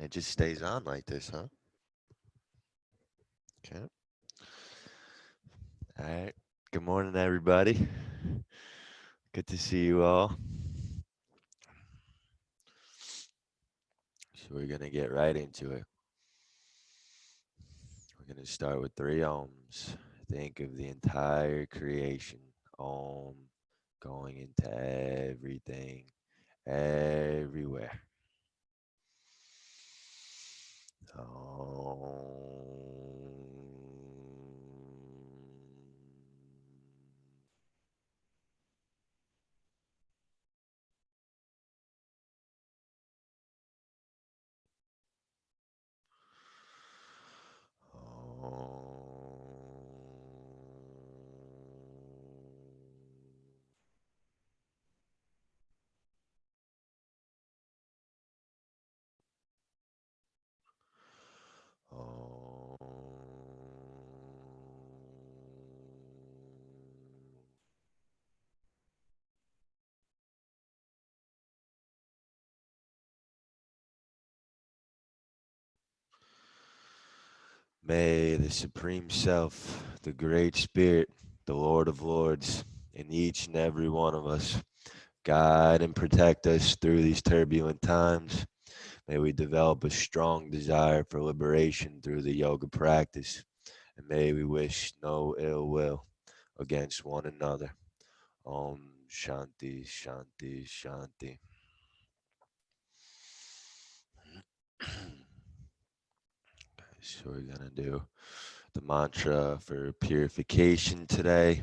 It just stays on like this, huh? Okay. All right. Good morning, everybody. Good to see you all. So we're going to get right into it. We're going to start with 3 ohms. Think of the entire creation. Om going into everything, everywhere. May the Supreme Self, the Great Spirit, the Lord of Lords, in each and every one of us, guide and protect us through these turbulent times. May we develop a strong desire for liberation through the yoga practice. And may we wish no ill will against one another. Om Shanti, Shanti, Shanti. So we're going to do the mantra for purification today.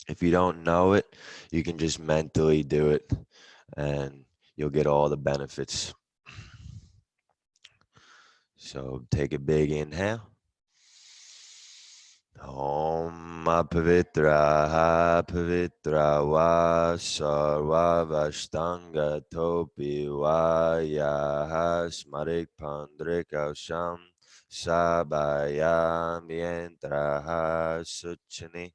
If you don't know it, you can just mentally do it and you'll get all the benefits. So take a big inhale. Om Apavitra Pavitra Va Sarva Vashtanga Topi Vaya Smarik Pandrika Sham Sabaya Mientra Suchini.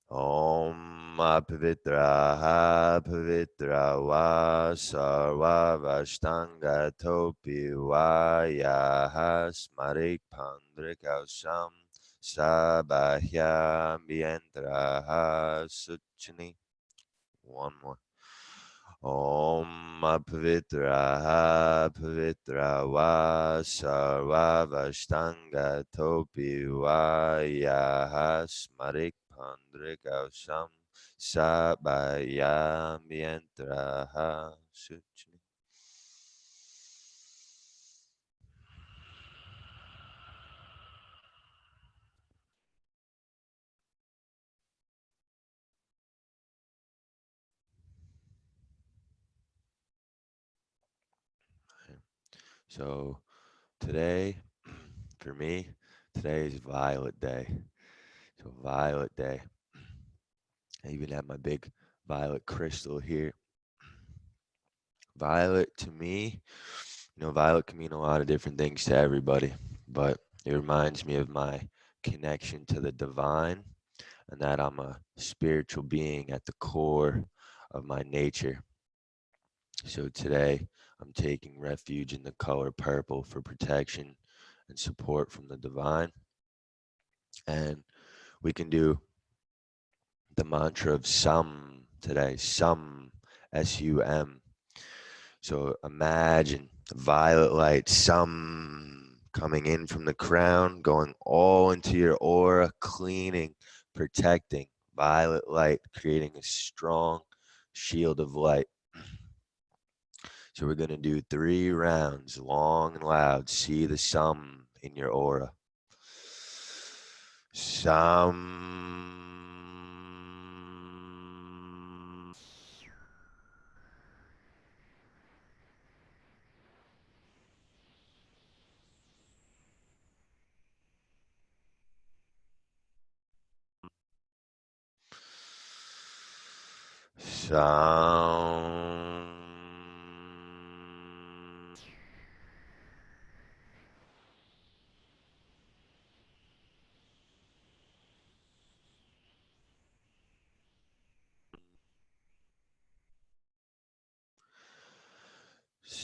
Om Apavitra Pavitra Va Sarva Vashtanga Topi Vaya Smarik Pandrika Sham Sabahya Mientra Suchini. One more. Om Apavitra Pavitra Va Sarva Vashtanga Topi Vaya Smarik Pandrika Sham Sabaya Mientra Suchini. So today, for me, today is Violet Day. So Violet Day. I even have my big violet crystal here. Violet to me, violet can mean a lot of different things to everybody, but it reminds me of my connection to the divine and that I'm a spiritual being at the core of my nature. So today, I'm taking refuge in the color purple for protection and support from the divine. And we can do the mantra of Sum today, Sum, S-U-M. So imagine violet light, Sum, coming in from the crown, going all into your aura, cleaning, protecting, violet light, creating a strong shield of light. So we're going to do 3 rounds, long and loud. See the Sum in your aura. Sum. Sound.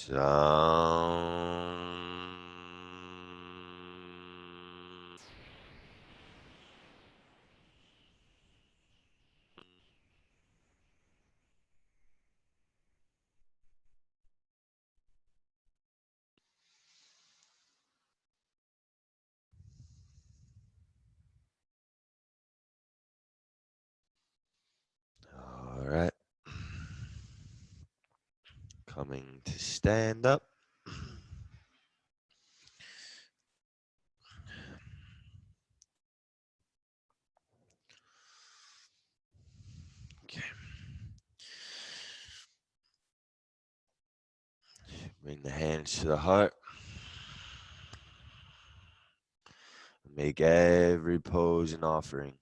All right. Coming to stand up. Okay. Bring the hands to the heart. Make every pose an offering.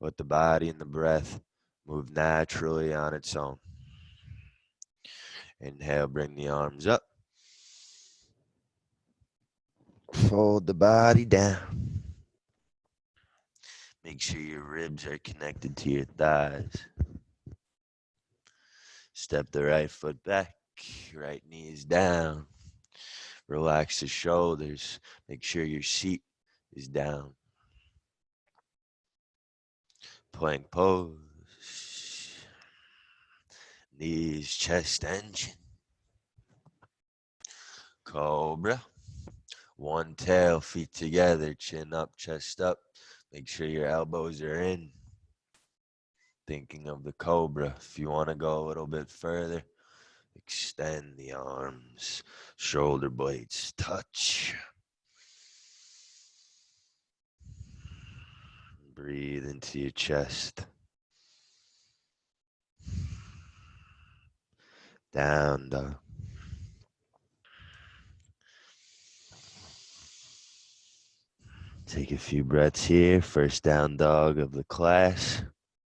Let the body and the breath move naturally on its own. Inhale, bring the arms up. Fold the body down. Make sure your ribs are connected to your thighs. Step the right foot back, right knee is down. Relax the shoulders. Make sure your seat is down. Plank pose. Knees, chest, and chin. Cobra. One tail, feet together, chin up, chest up. Make sure your elbows are in. Thinking of the cobra. If you want to go a little bit further, extend the arms. Shoulder blades touch. Breathe into your chest. Down dog. Take a few breaths here. First down dog of the class.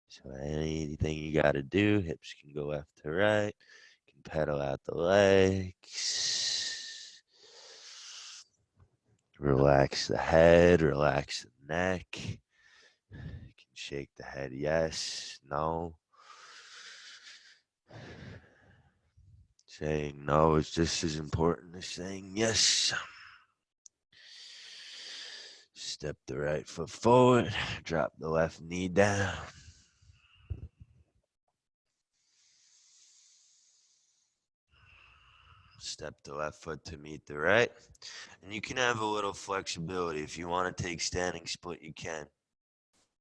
So anything you got to do, hips can go left to right. You can pedal out the legs. Relax the head, relax the neck. You can shake the head yes, no. Saying no is just as important as saying yes. Step the right foot forward, drop the left knee down. Step the left foot to meet the right. And you can have a little flexibility. If you want to take standing split, you can.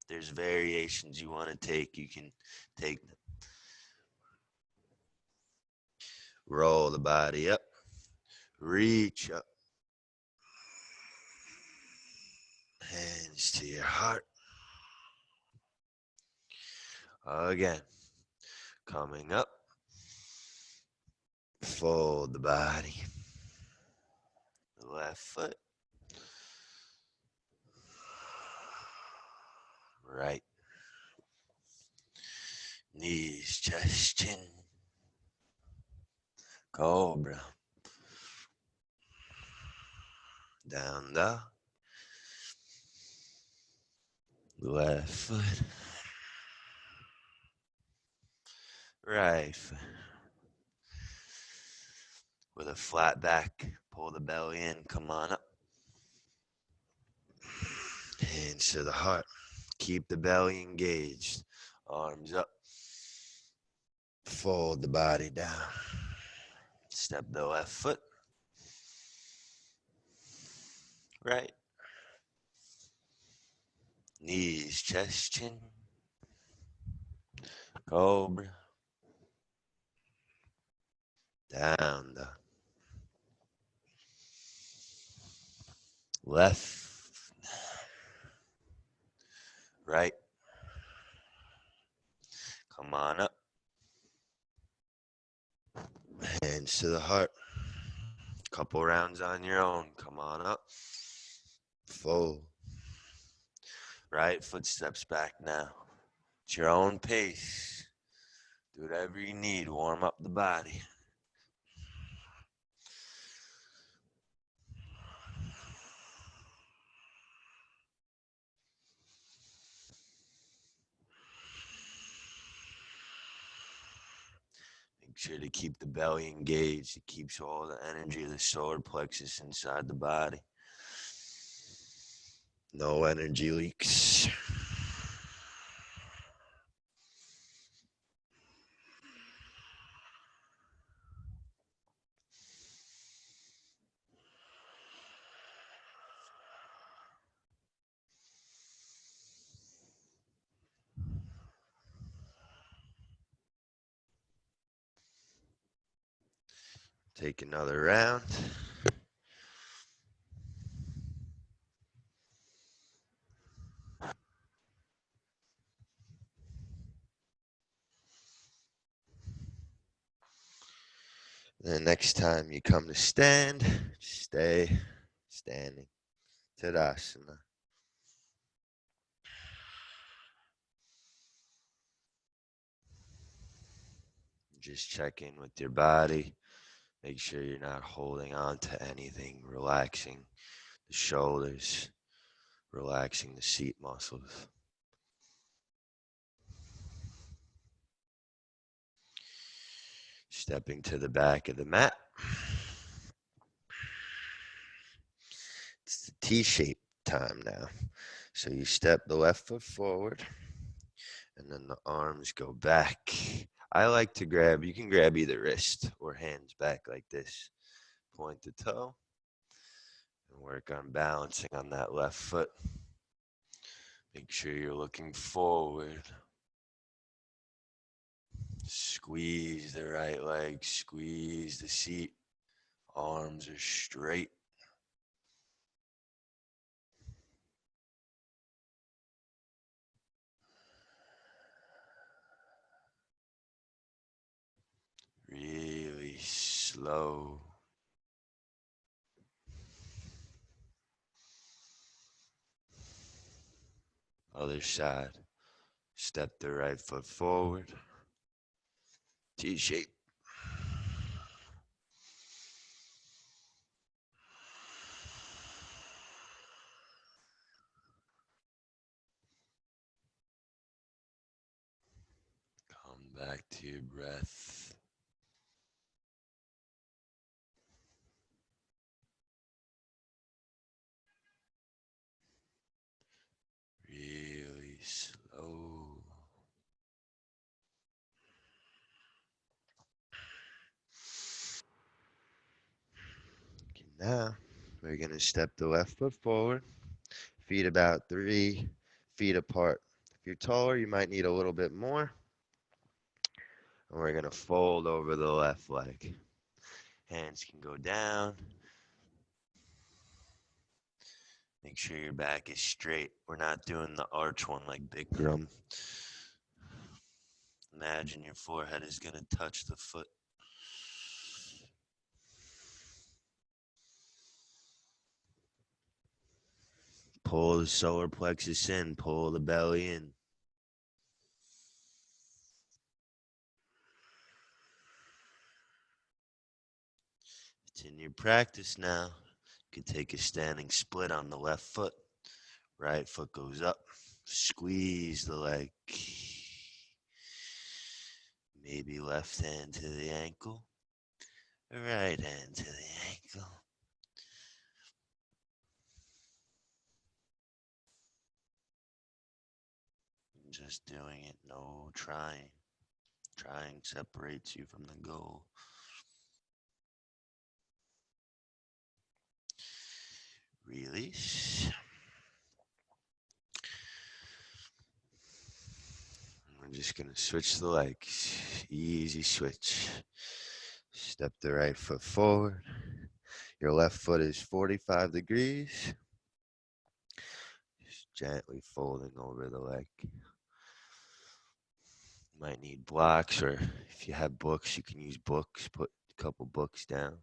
There's variations you want to take, you can take them. Roll the body up. Reach up. Hands to your heart. Again. Coming up. Fold the body. Left foot. Right. Knees, chest, chin. Cobra. Down dog. Left foot. Right foot. With a flat back, pull the belly in, come on up. Hands to the heart. Keep the belly engaged. Arms up. Fold the body down. Step the left foot. Right. Knees, chest, chin. Cobra. Down the left. Right. Come on up. Hands to the heart. Couple rounds on your own. Come on up. Fold. Right foot steps back now. It's your own pace. Do whatever you need. Warm up the body. Make sure to keep the belly engaged. It keeps all the energy of the solar plexus inside the body. No energy leaks. Take another round. The next time you come to stand, stay standing. Tadasana. Just check in with your body. Make sure you're not holding on to anything. Relaxing the shoulders, relaxing the seat muscles. Stepping to the back of the mat. It's the T-shape time now. So you step the left foot forward, and then the arms go back. I like to grab, you can grab either wrist or hands back like this. Point the toe, and work on balancing on that left foot. Make sure you're looking forward. Squeeze the right leg, squeeze the seat. Arms are straight. Really slow. Other side. Step the right foot forward. T-shape. Come back to your breath. Really slow. Okay, now we're going to step the left foot forward. Feet about 3 feet apart. If you're taller, you might need a little bit more. And we're going to fold over the left leg. Hands can go down. Make sure your back is straight. We're not doing the arch one like Bikram. Imagine your forehead is going to touch the foot. Pull the solar plexus in. Pull the belly in. It's in your practice now. You can take a standing split on the left foot. Right foot goes up. Squeeze the leg. Maybe left hand to the ankle. Right hand to the ankle. Just doing it, no trying. Trying separates you from the goal. Release. We're just going to switch the legs. Easy switch. Step the right foot forward. Your left foot is 45 degrees. Just gently folding over the leg. You might need blocks, or if you have books, you can use books. Put a couple books down.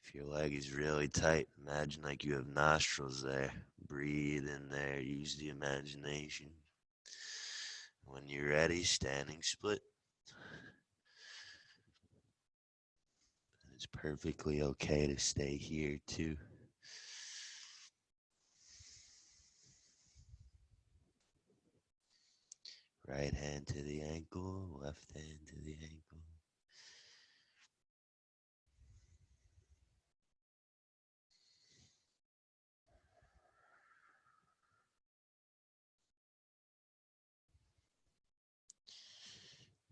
If your leg is really tight, imagine like you have nostrils there. Breathe in there. Use the imagination. When you're ready, standing split. It's perfectly okay to stay here too. Right hand to the ankle, left hand to the ankle.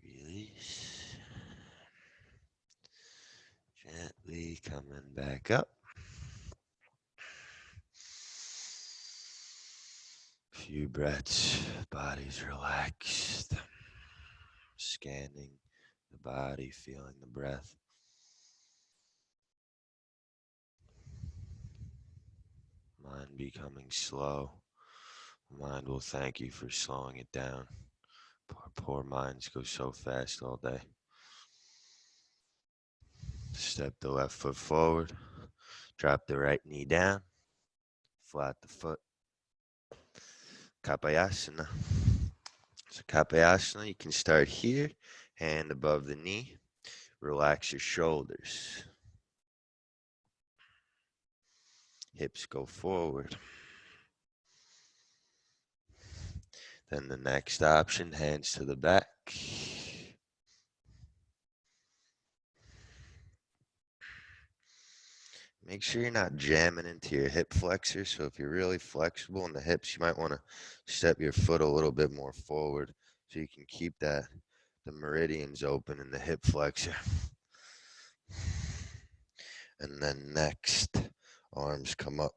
Release. Gently coming back up. Few breaths, body's relaxed. Scanning the body, feeling the breath. Mind becoming slow. Mind will thank you for slowing it down. Poor minds go so fast all day. Step the left foot forward. Drop the right knee down. Flat the foot. Kapayasana. So Kapayasana, you can start here, hand above the knee. Relax your shoulders. Hips go forward. Then the next option, hands to the back. Make sure you're not jamming into your hip flexor. So if you're really flexible in the hips, you might want to step your foot a little bit more forward so you can keep the meridians open in the hip flexor. And then next, arms come up.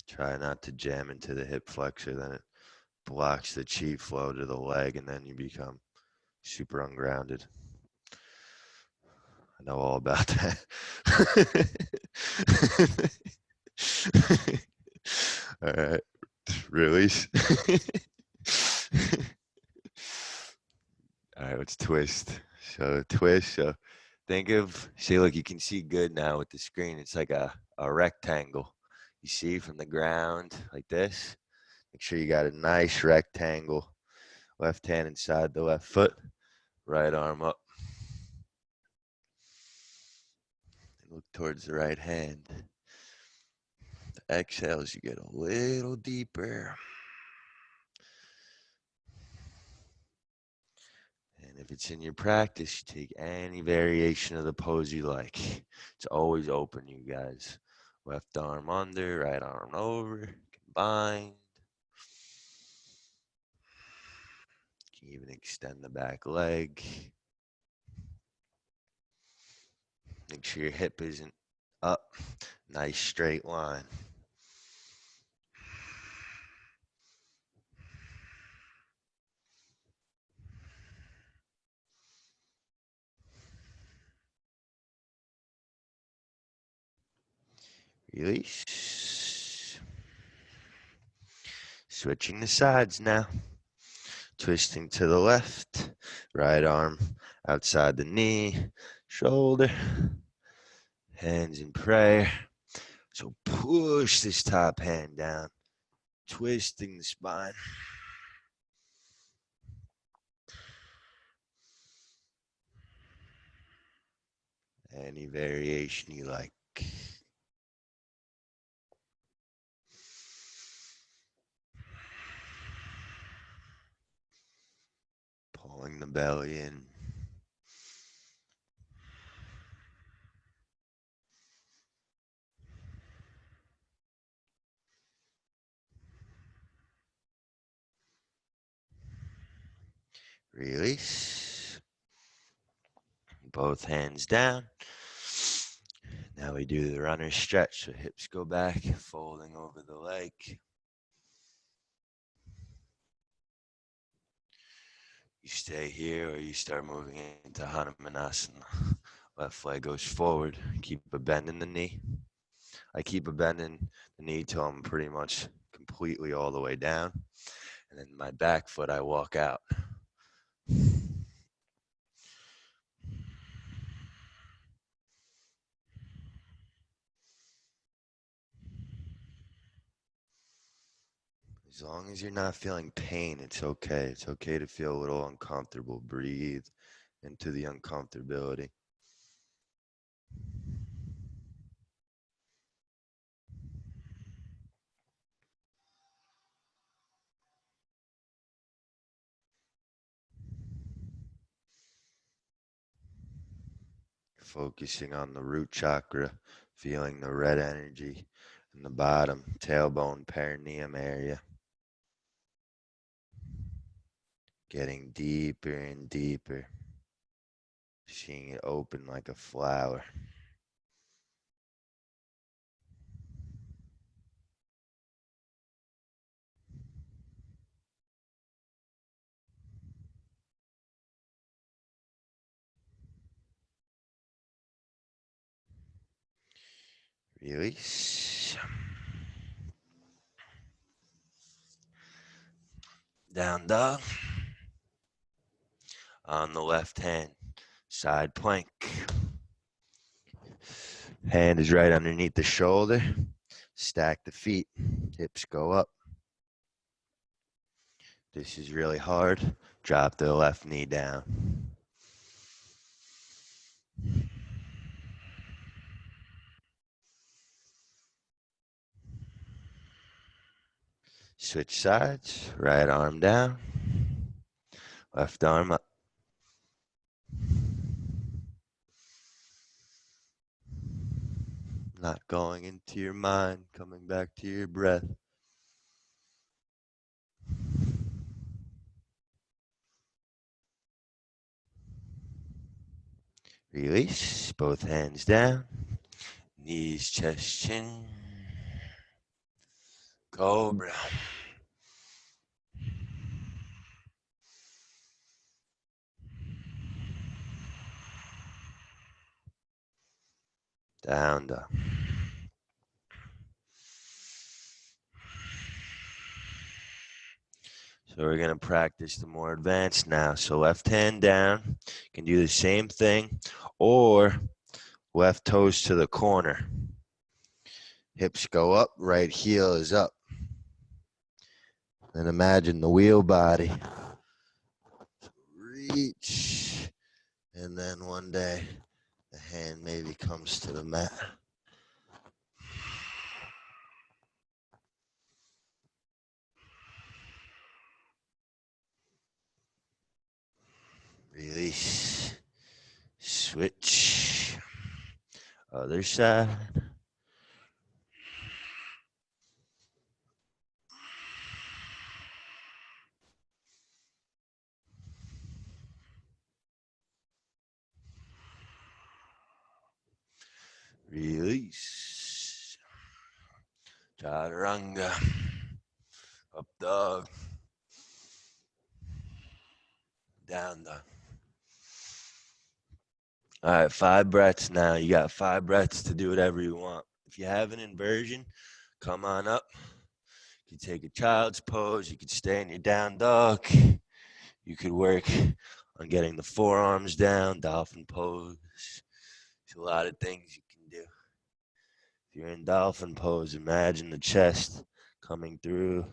Try not to jam into the hip flexor, then it blocks the chi flow to the leg, and then you become super ungrounded. I know all about that. All right, release. All right, let's twist. So twist. So think of, see, look, you can see good now with the screen. It's like a rectangle. You see from the ground like this. Make sure you got a nice rectangle. Left hand inside the left foot. Right arm up. And look towards the right hand. The exhales, you get a little deeper. And if it's in your practice, you take any variation of the pose you like. It's always open, you guys. Left arm under, right arm over, combined. You can even extend the back leg. Make sure your hip isn't up. Nice straight line. Release. Switching the sides now. Twisting to the left. Right arm outside the knee. Shoulder. Hands in prayer. So push this top hand down. Twisting the spine. Any variation you like. Pulling the belly in. Release. Both hands down. Now we do the runner stretch. So hips go back, folding over the leg. You stay here or you start moving into Hanumanasana. Left leg goes forward. Keep a bend in the knee. I keep a bend in the knee till I'm pretty much completely all the way down. And then my back foot, I walk out. As long as you're not feeling pain, it's okay. It's okay to feel a little uncomfortable. Breathe into the uncomfortability. Focusing on the root chakra, feeling the red energy in the bottom tailbone perineum area. Getting deeper and deeper, seeing it open like a flower. Release. Down dog. On the left hand, side plank. Hand is right underneath the shoulder. Stack the feet. Hips go up. This is really hard. Drop the left knee down. Switch sides. Right arm down. Left arm up. Not going into your mind, coming back to your breath. Release. Both hands down. Knees, chest, chin. Cobra. Down dog. So we're going to practice the more advanced now. So left hand down. You can do the same thing. Or left toes to the corner. Hips go up. Right heel is up. And imagine the wheel body. Reach. And then one day, the hand maybe comes to the mat. Release. Switch. Other side. Release. Chaturanga. Up dog. Down dog. All right, 5 breaths now. You got 5 breaths to do whatever you want. If you have an inversion, come on up. You can take a child's pose. You could stay in your down dog. You could work on getting the forearms down, dolphin pose. There's a lot of things you can do. If you're in dolphin pose, imagine the chest coming through.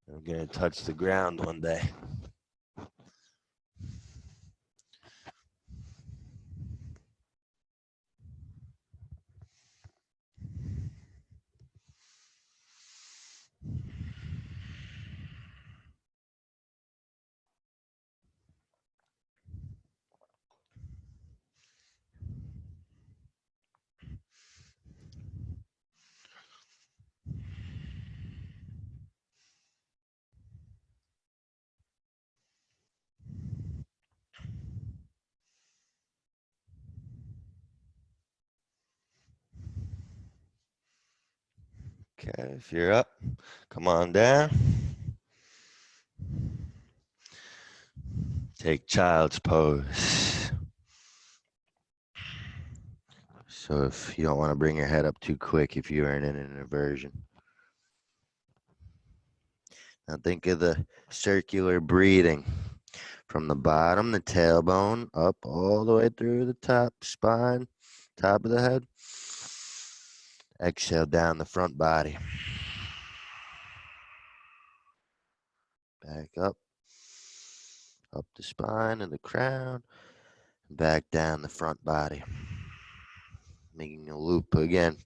I'm going to touch the ground one day. Okay, if you're up, come on down. Take child's pose. So if you don't want to bring your head up too quick if you are in an inversion. Now think of the circular breathing from the bottom, the tailbone, up all the way through the top spine, top of the head. Exhale down the front body. Back up the spine and the crown, back down the front body. Making a loop again.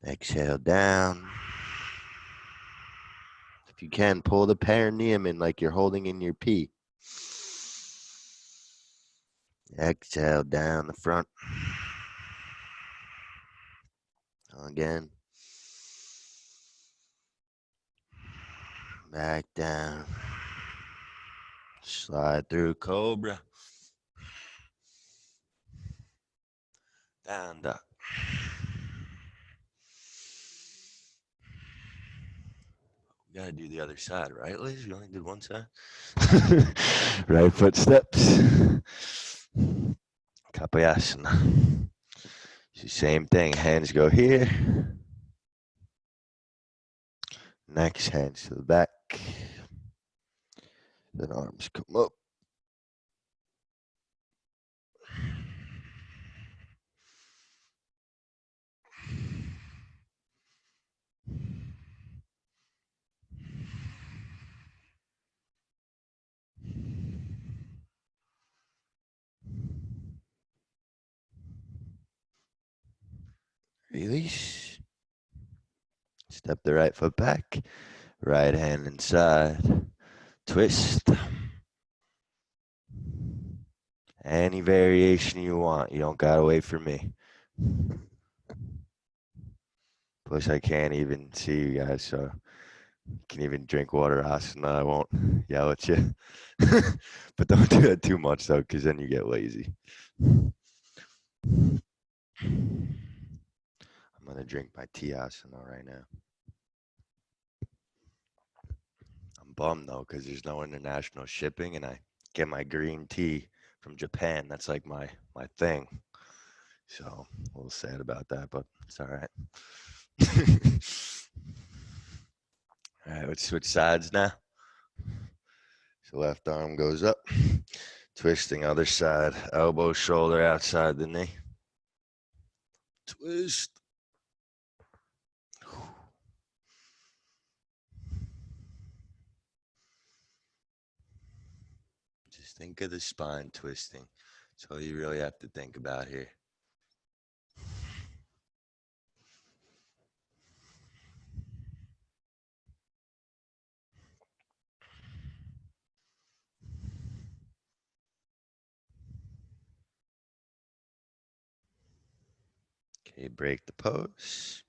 Exhale down. If you can, pull the perineum in like you're holding in your pee. Exhale down the front. Again. Back down. Slide through cobra. Down dog. We gotta do the other side, right, Liz? You only did one side. Right foot steps. Kapayasana. Same thing. Hands go here. Next, hands to the back. Then arms come up. Release. Step the right foot back. Right hand inside. Twist. Any variation you want. You don't gotta wait for me. Plus, I can't even see you guys, so you can even drink water asana. I won't yell at you. But don't do that too much, though, because then you get lazy. I'm going to drink my tea asana right now. I'm bummed, though, because there's no international shipping, and I get my green tea from Japan. That's like my thing. So, a little sad about that, but it's all right. All right, let's switch sides now. So left arm goes up, twisting other side, elbow, shoulder outside the knee. Twist. Just think of the spine twisting. That's all you really have to think about here. Okay, break the pose.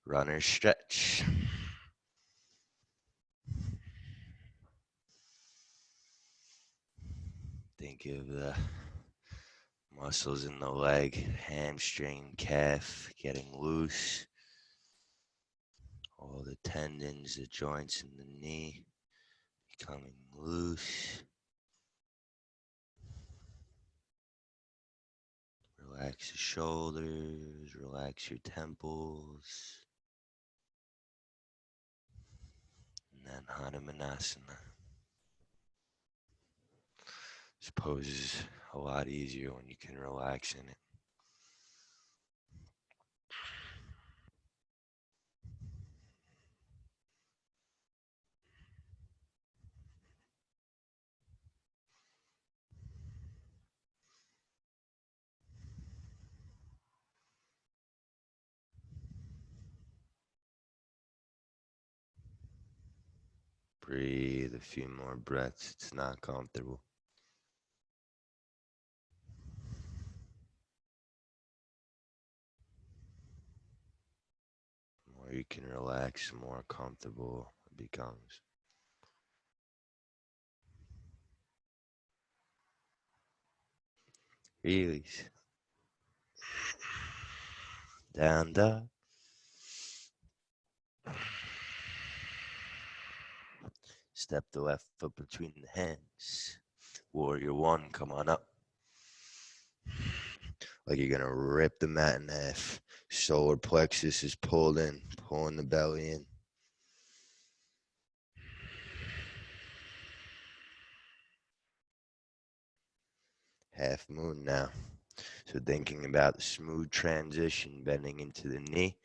Runner stretch. Think of the muscles in the leg, hamstring, calf getting loose. All the tendons, the joints in the knee becoming loose. Relax your shoulders, relax your temples. And then Hanumanasana. This pose is a lot easier when you can relax in it. Breathe a few more breaths. It's not comfortable. The more you can relax, the more comfortable it becomes. Release. Down dog. Step the left foot between the hands. Warrior one, come on up. Like you're gonna rip the mat in half. Solar plexus is pulled in, pulling the belly in. Half moon now. So thinking about the smooth transition, bending into the knee,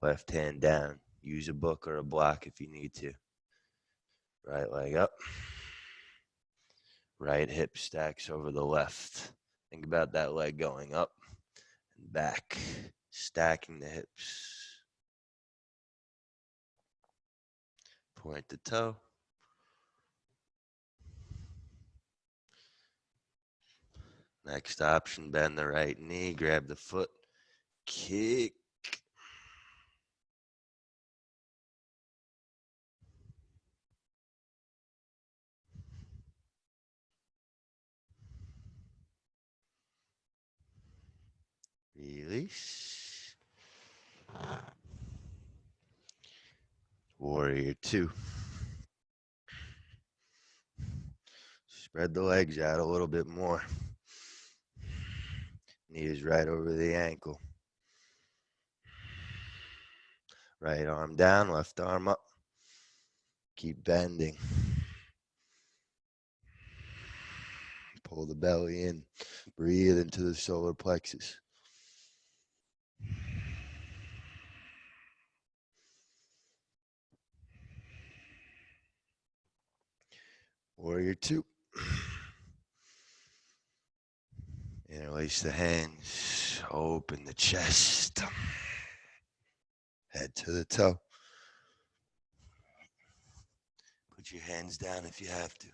Left hand down. Use a book or a block if you need to. Right leg up. Right hip stacks over the left. Think about that leg going up and back, stacking the hips. Point the toe. Next option, bend the right knee, grab the foot, kick. Release. Warrior 2. Spread the legs out a little bit more. Knee is right over the ankle. Right arm down, left arm up. Keep bending. Pull the belly in. Breathe into the solar plexus. Warrior 2. Interlace the hands. Open the chest. Head to the toe. Put your hands down if you have to.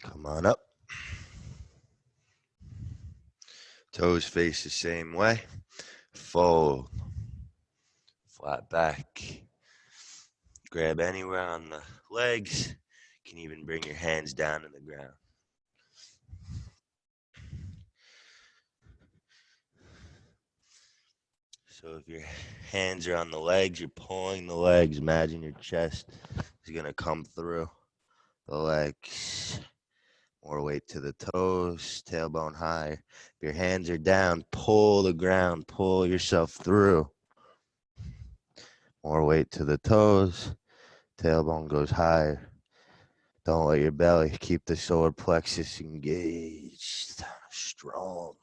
Come on up. Toes face the same way. Fold. Flat back. Grab anywhere on the legs. You can even bring your hands down to the ground. So if your hands are on the legs, you're pulling the legs. Imagine your chest is going to come through the legs. More weight to the toes, tailbone higher. If your hands are down, pull the ground, pull yourself through. More weight to the toes, tailbone goes higher. Don't let your belly, keep the solar plexus engaged, strong.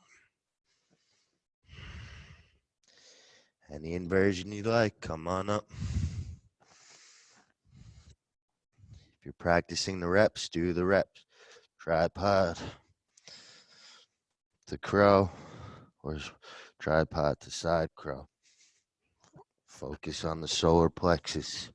Any inversion you like, come on up. If you're practicing the reps, do the reps. Tripod to crow or tripod to side crow. Focus on the solar plexus.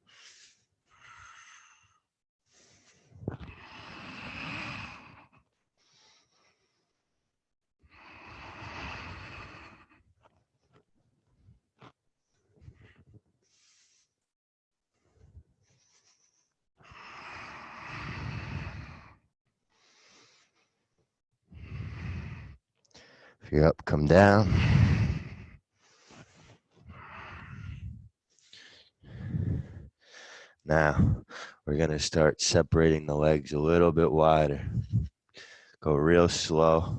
If you're up, come down. Now, we're going to start separating the legs a little bit wider. Go real slow.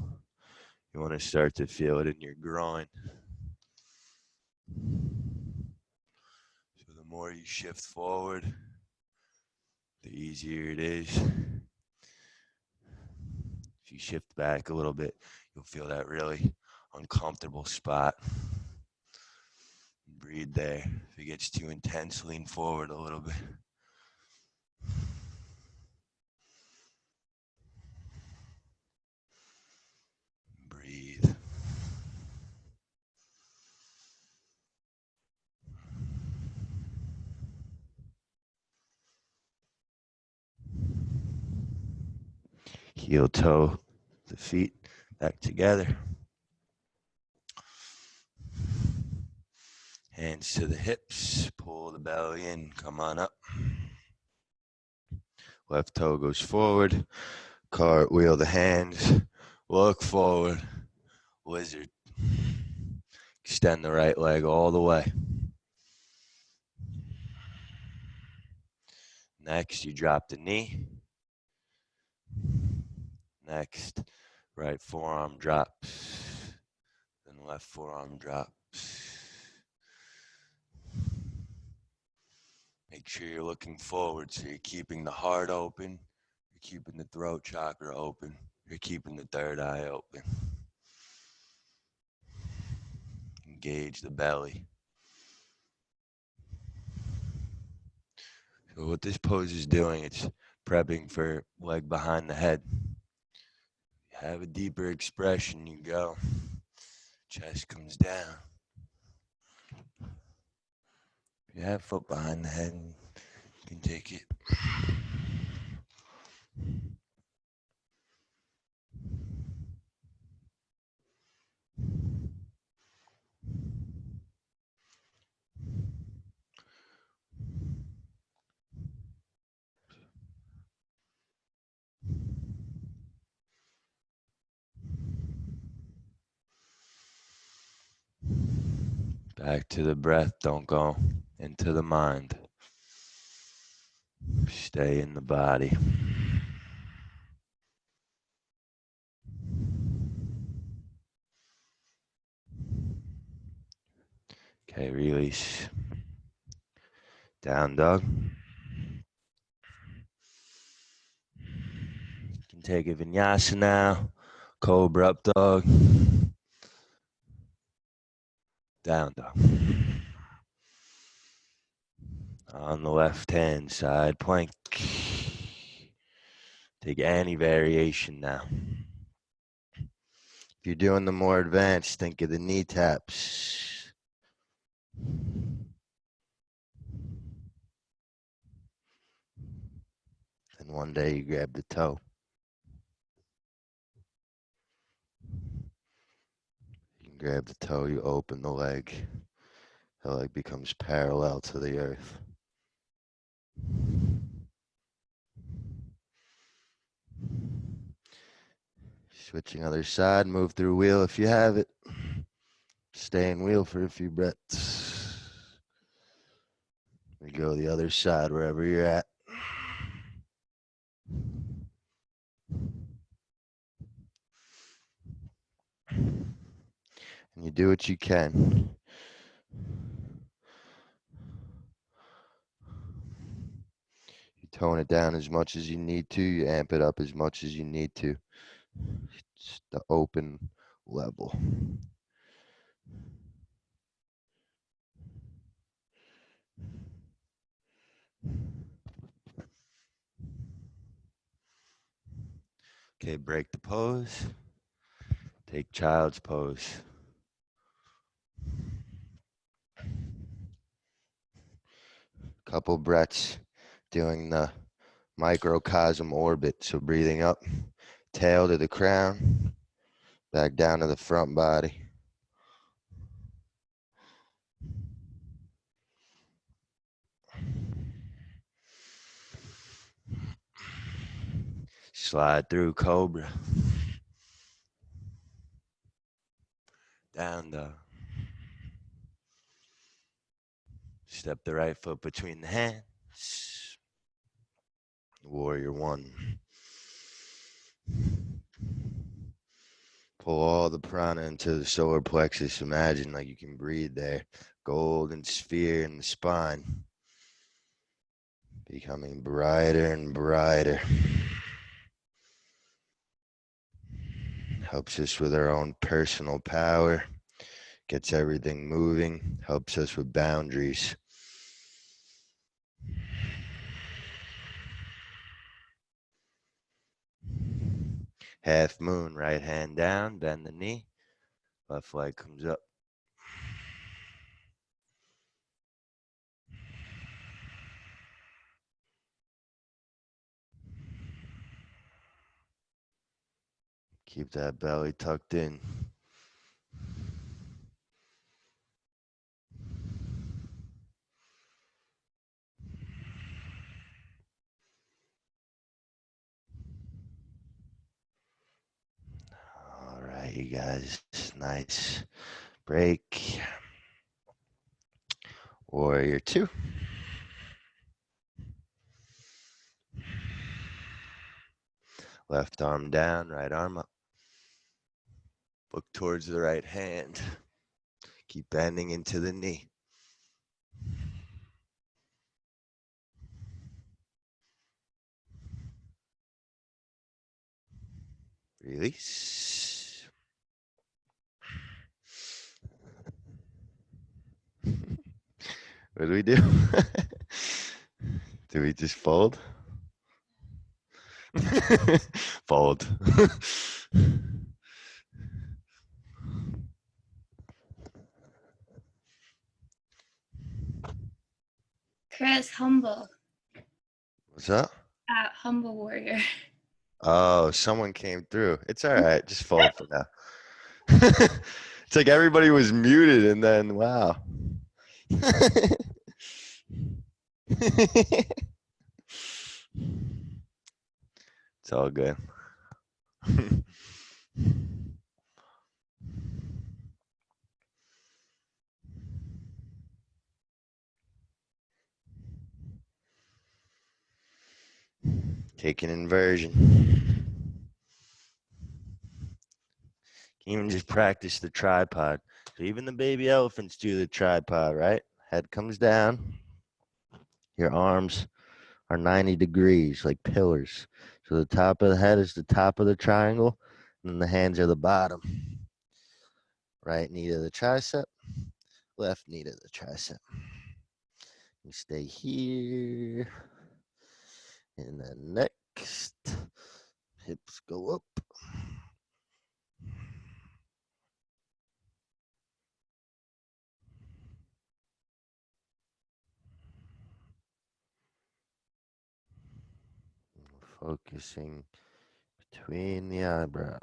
You want to start to feel it in your groin. So the more you shift forward, the easier it is. If you shift back a little bit, you'll feel that really uncomfortable spot. Breathe there. If it gets too intense, lean forward a little bit. Breathe. Heel toe the feet back together. Hands to the hips. Pull the belly in. Come on up. Left toe goes forward. Cartwheel the hands. Look forward. Lizard. Extend the right leg all the way. Next, you drop the knee. Next, right forearm drops. Then left forearm drops. Make sure you're looking forward, so you're keeping the heart open, you're keeping the throat chakra open, you're keeping the third eye open. Engage the belly. So what this pose is doing, it's prepping for leg behind the head. Have a deeper expression, you go. Chest comes down. If you have foot behind the head, you can take it. Back to the breath, don't go into the mind. Stay in the body. Okay, release. Down dog. You can take a vinyasa now. Cobra up dog. Down dog. On the left hand side, plank. Take any variation now. If you're doing the more advanced, think of the knee taps. And one day you grab the toe. You can grab the toe, you open the leg. The leg becomes parallel to the earth. Switching other side, move through wheel if you have it. Stay in wheel for a few breaths. We go the other side wherever you're at. And you do what you can. You tone it down as much as you need to. You amp it up as much as you need to. It's the open level. Okay, break the pose. Take child's pose. Couple breaths doing the microcosm orbit. So breathing up, tail to the crown, back down to the front body. Slide through cobra. Down dog. Step the right foot between the hands. Warrior one. Pull all the prana into the solar plexus. Imagine like you can breathe there. Golden sphere in the spine. Becoming brighter and brighter. Helps us with our own personal power. Gets everything moving. Helps us with boundaries. Half moon, right hand down, bend the knee. Left leg comes up. Keep that belly tucked in. All right, you guys. Nice break. Warrior two. Left arm down, right arm up. Look towards the right hand. Keep bending into the knee. Release. What do we do? Do we just fold? Fold. Kris, humble. What's up? Humble warrior. Oh, someone came through. It's all right. Just fold for now. It's like everybody was muted and then, wow. It's all good. Take an inversion. Can even just practice the tripod. So even the baby elephants do the tripod, right? Head comes down. Your arms are 90 degrees like pillars. So the top of the head is the top of the triangle, and then the hands are the bottom. Right knee to the tricep, left knee to the tricep. You stay here. And then next, hips go up. Focusing between the eyebrows.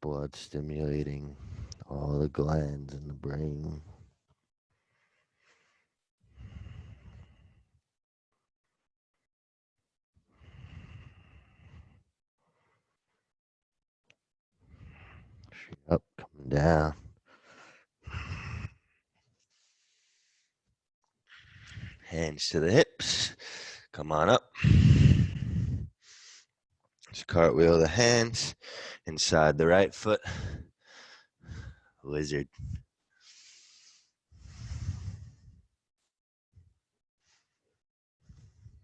Blood stimulating all the glands in the brain. Straight up, coming down. Hands to the hips. Come on up. Just cartwheel the hands inside the right foot. Lizard.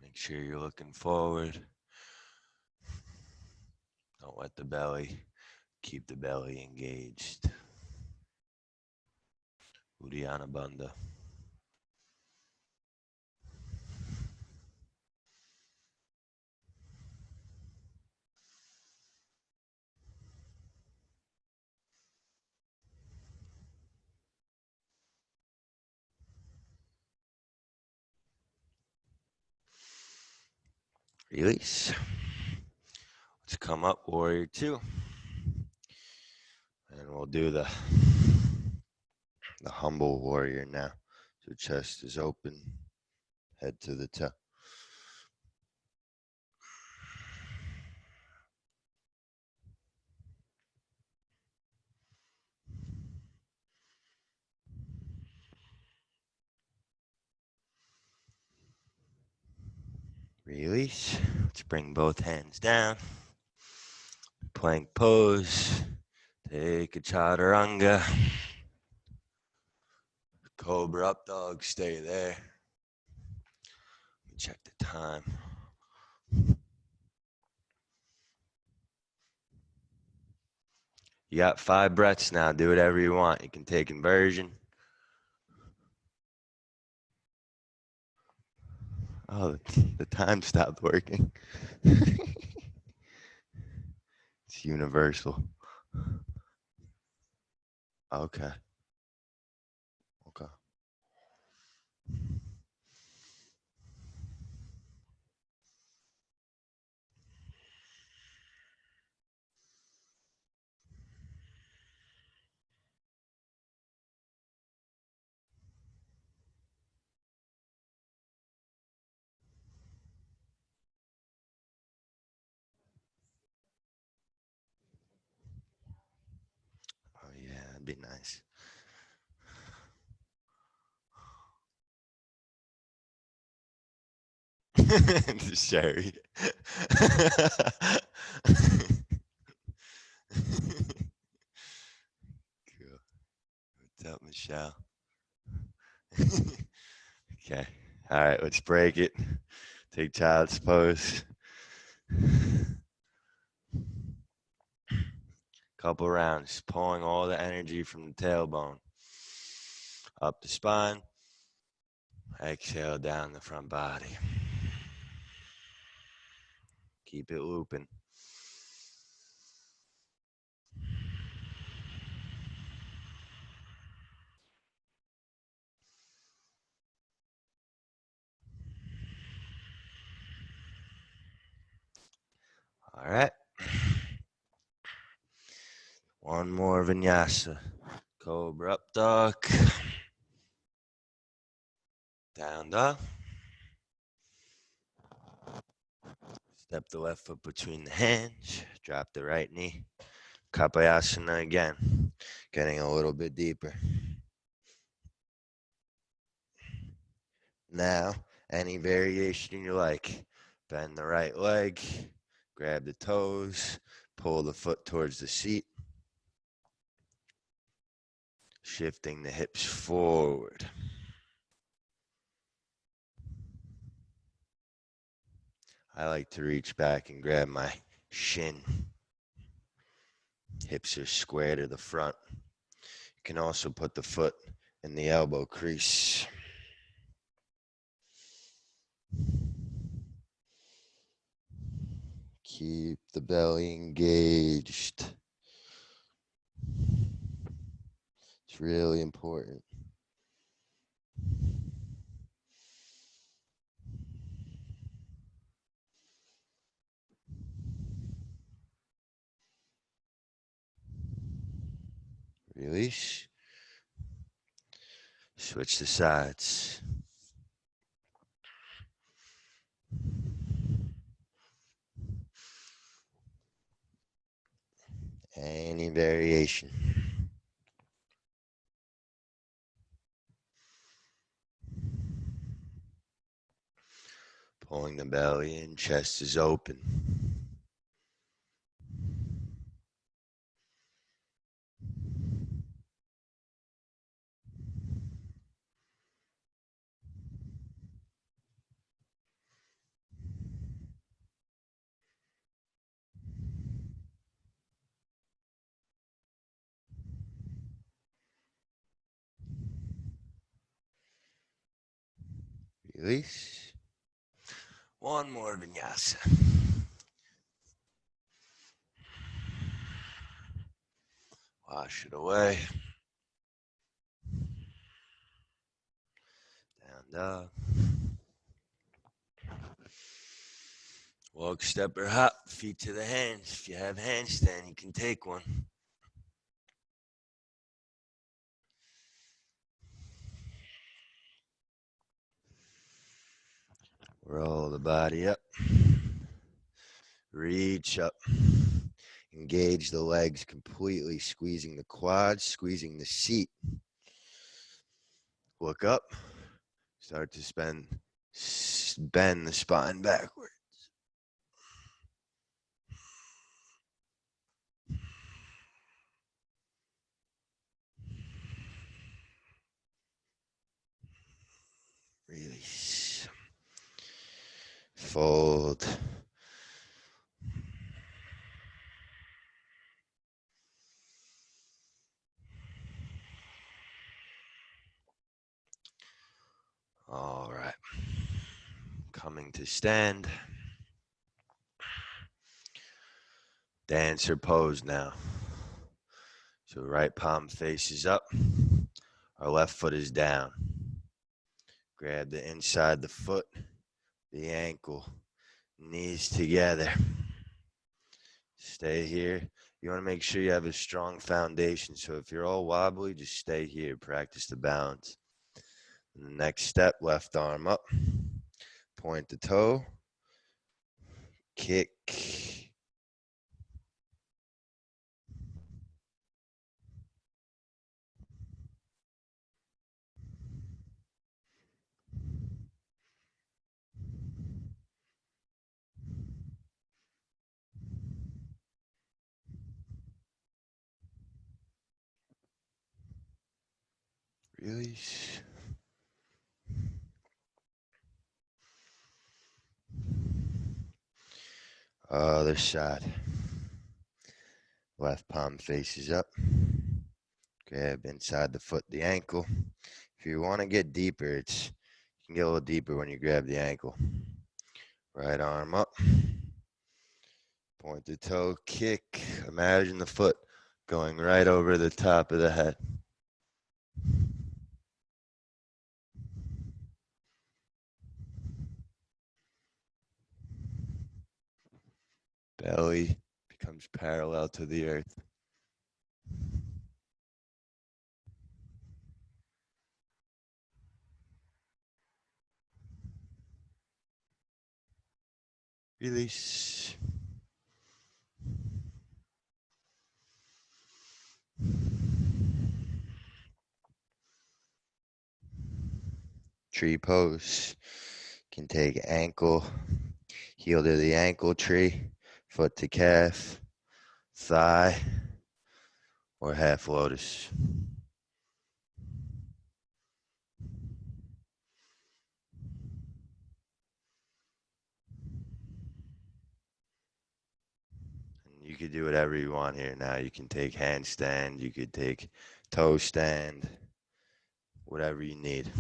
Make sure you're looking forward. Don't wet the belly. Keep the belly engaged. Uddiyana Bandha. Release. Let's come up, warrior two. And we'll do the humble warrior now. So chest is open, head to the toe. Release. Let's bring both hands down. Plank pose. Take a chaturanga. Cobra up dog. Stay there. Check the time. You got 5 breaths now. Do whatever you want. You can take inversion. Oh, the time stopped working. It's universal. Okay. Okay. Oh yeah, that'd be nice. Sherry. Cool. What's up, Michelle? Okay. All right, let's break it. Take child's pose. Couple rounds, pulling all the energy from the tailbone up the spine. Exhale down the front body. Keep it looping. All right. One more vinyasa. Cobra up dog. Down dog. Step the left foot between the hands. Drop the right knee. Kapayasana again. Getting a little bit deeper. Now, any variation you like. Bend the right leg. Grab the toes. Pull the foot towards the seat. Shifting the hips forward. I like to reach back and grab my shin. Hips are square to the front. You can also put the foot in the elbow crease. Keep the belly engaged. It's really important. Release. Switch the sides. Any variation. Pulling the belly in, chest is open. Release. One more vinyasa. Wash it away. Down dog. Walk, step, or hop. Feet to the hands. If you have handstand, you can take one. Roll the body up. Reach up. Engage the legs completely, squeezing the quads, squeezing the seat. Look up. Start to bend the spine backward. Release. Fold. All right. Coming to stand. Dancer pose now. So right palm faces up. Our left foot is down. Grab the inside the foot, the ankle, knees together. Stay here. You want to make sure you have a strong foundation. So if you're all wobbly, just stay here. Practice the balance. And the next step, left arm up. Point the toe. Kick. Release. Other side. Left palm faces up. Grab inside the foot, the ankle. If you want to get deeper, you can get a little deeper when you grab the ankle. Right arm up. Point the toe, kick. Imagine the foot going right over the top of the head. Belly becomes parallel to the earth. Release. Tree pose. Can take ankle, heel to the ankle tree, foot to calf, thigh, or half lotus. And you could do whatever you want here now. You can take handstand, you could take toe stand, whatever you need.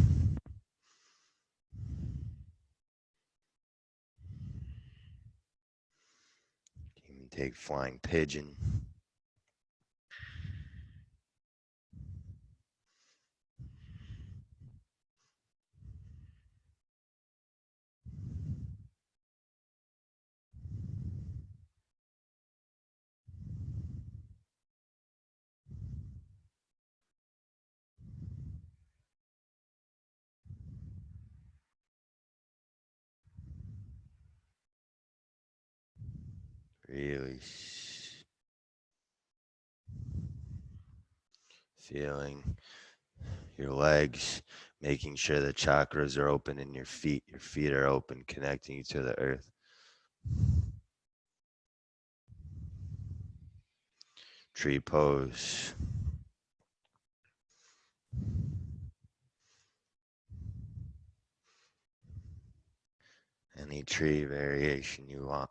You can take flying pigeon. Release. Feeling your legs, making sure the chakras are open in your feet. Your feet are open, connecting you to the earth. Tree pose. Any tree variation you want.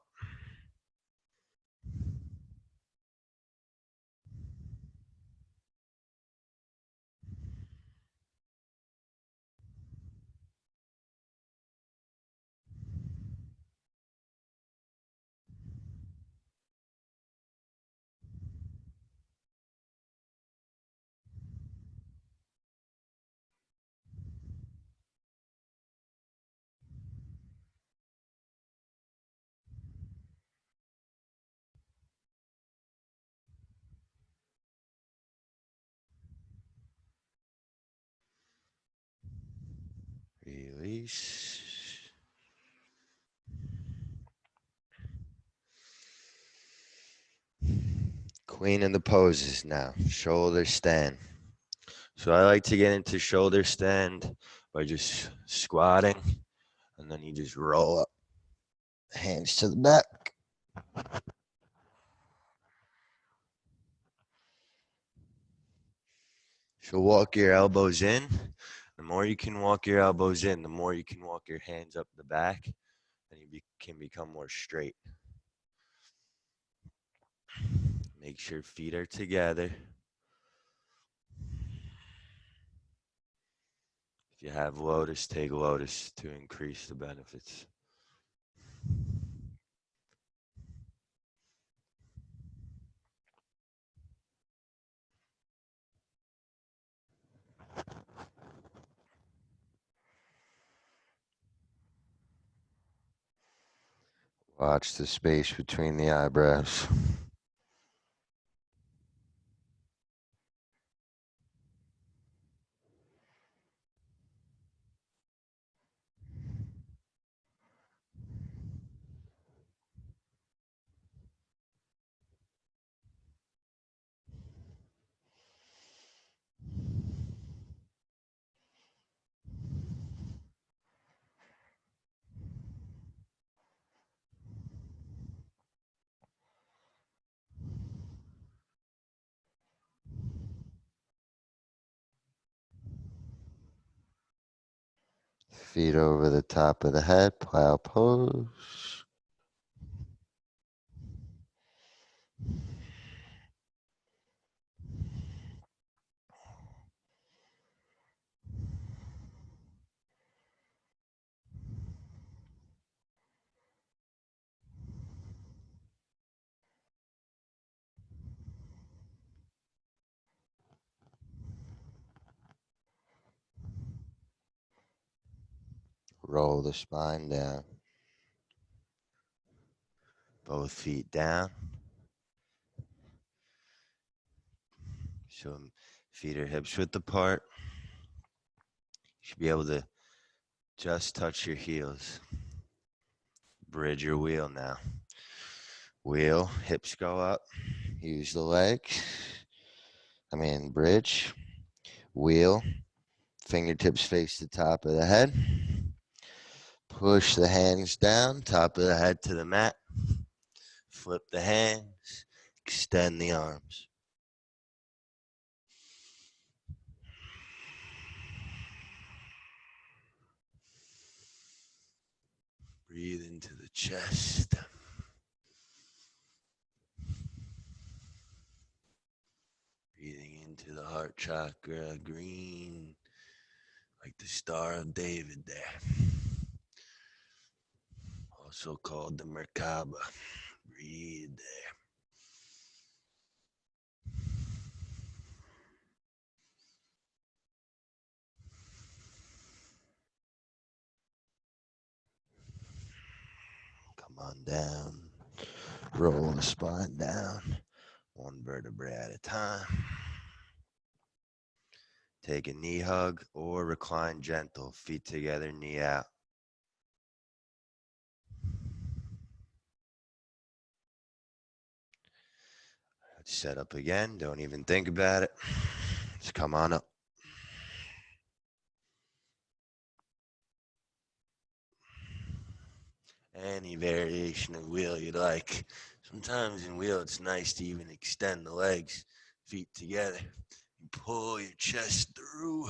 Release. Queen of the poses now. Shoulder stand. So I like to get into shoulder stand by just squatting, and then you just roll up, hands to the back. So walk your elbows in. The more you can walk your elbows in, the more you can walk your hands up the back, and you can become more straight. Make sure feet are together. If you have lotus, take lotus to increase the benefits. Watch the space between the eyebrows. Feet over the top of the head, plow pose. Roll the spine down. Both feet down. So feet are hips width apart. You should be able to just touch your heels. Bridge your wheel now. Wheel, hips go up. Use the legs. Bridge. Wheel. Fingertips face the top of the head. Push the hands down, top of the head to the mat. Flip the hands. Extend the arms. Breathe into the chest. Breathing into the heart chakra, green, like the Star of David there. Also called the Merkaba. Breathe there. Come on down. Roll the spine down. One vertebrae at a time. Take a knee hug or recline gentle. Feet together, knee out. Set up again. Don't even think about it. Just come on up. Any variation of wheel you like. Sometimes in wheel, it's nice to even extend the legs, feet together. You pull your chest through.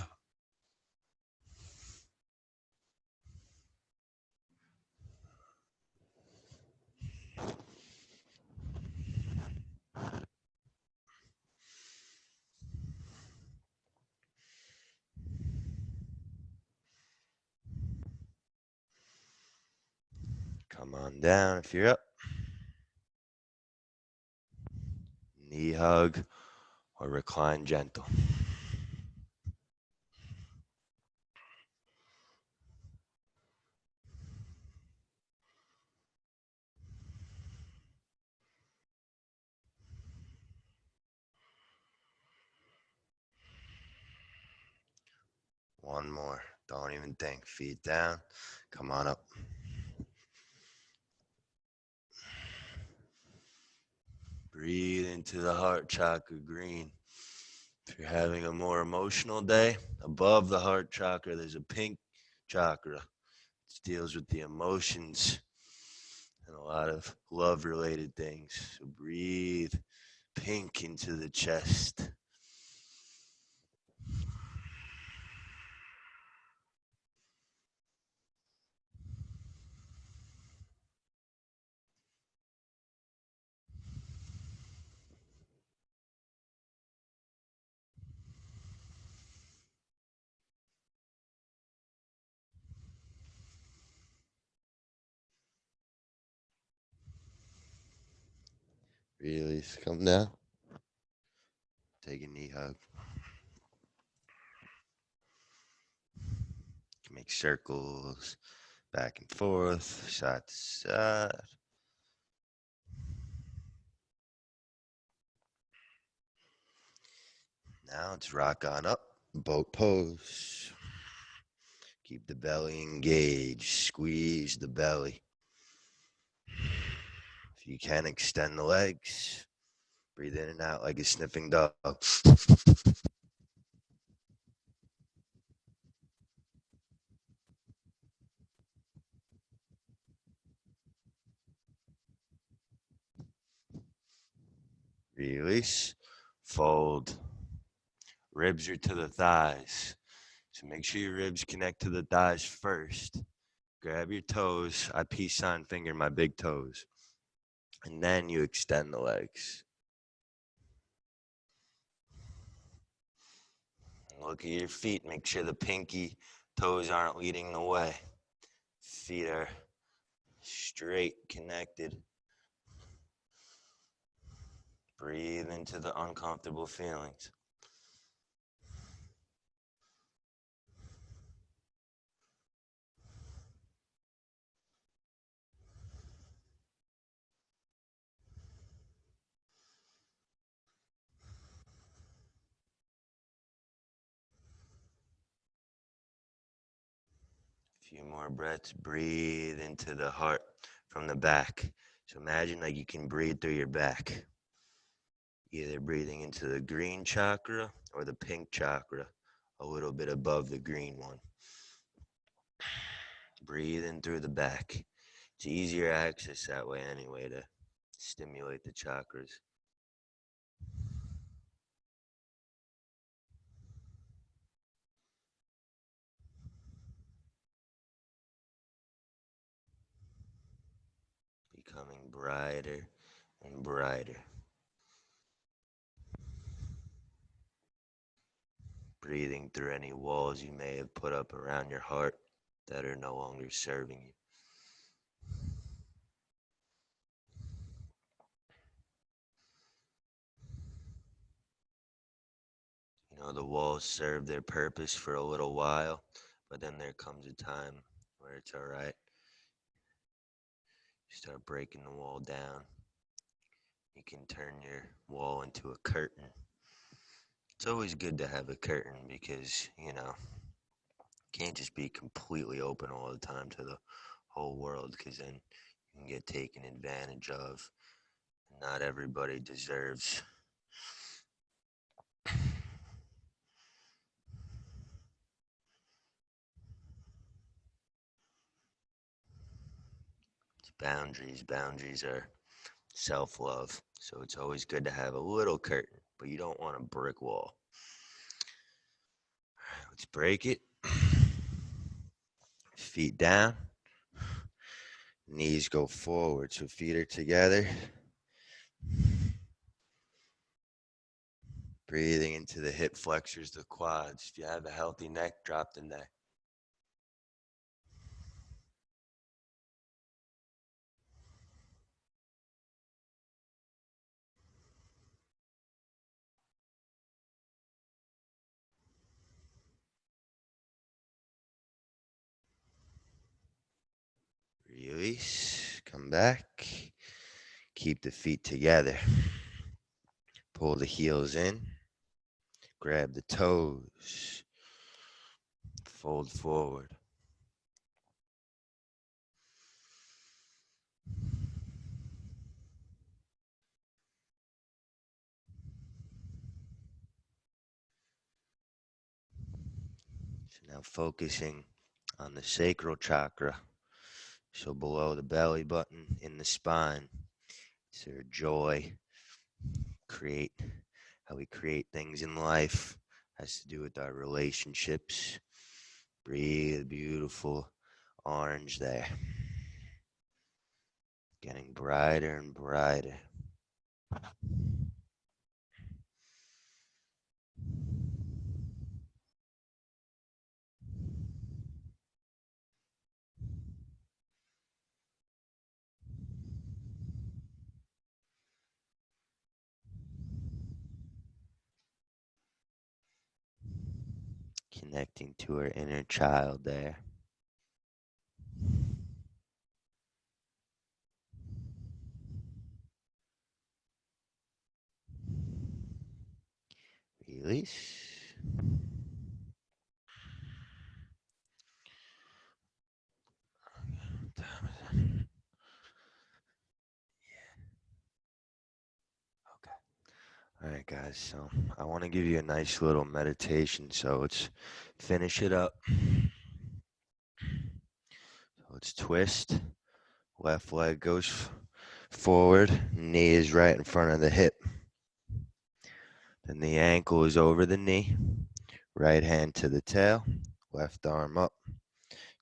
Come on down if you're up. Knee hug or recline gentle. One more. Don't even think. Feet down. Come on up. Breathe into the heart chakra, green. If you're having a more emotional day, above the heart chakra, there's a pink chakra. It deals with the emotions and a lot of love related things. So breathe pink into the chest. Release. Come down. Take a knee hug. Make circles back and forth, side to side. Now let's rock on up. Boat pose. Keep the belly engaged. Squeeze the belly. If you can, extend the legs. Breathe in and out like a sniffing dog. Release. Fold. Ribs are to the thighs. So make sure your ribs connect to the thighs first. Grab your toes. I peace sign finger my big toes. And then you extend the legs. Look at your feet. Make sure the pinky toes aren't leading the way. Feet are straight, connected. Breathe into the uncomfortable feelings. Few more breaths. Breathe into the heart from the back. So imagine like you can breathe through your back. Either breathing into the green chakra or the pink chakra, a little bit above the green one. Breathe in through the back. It's easier access that way anyway to stimulate the chakras. Becoming brighter and brighter. Breathing through any walls you may have put up around your heart that are no longer serving you. You know, the walls serve their purpose for a little while, but then there comes a time where it's all right. You start breaking the wall down. You can turn your wall into a curtain. It's always good to have a curtain because, you know, can't just be completely open all the time to the whole world because then you can get taken advantage of. Not everybody deserves boundaries. Boundaries are self love. So it's always good to have a little curtain, but you don't want a brick wall. Let's break it. Feet down. Knees go forward. So feet are together. Breathing into the hip flexors, the quads. If you have a healthy neck, drop the neck. Release. Come back. Keep the feet together. Pull the heels in. Grab the toes. Fold forward. So now focusing on the sacral chakra. So below the belly button in the spine. It's our joy. Create how we create things in life has to do with our relationships. Breathe, beautiful orange there. Getting brighter and brighter. Connecting to our inner child there. Release. Okay. All right, guys. So I want to give you a nice little meditation. So let's finish it up. So let's twist. Left leg goes forward. Knee is right in front of the hip. Then the ankle is over the knee. Right hand to the tail. Left arm up.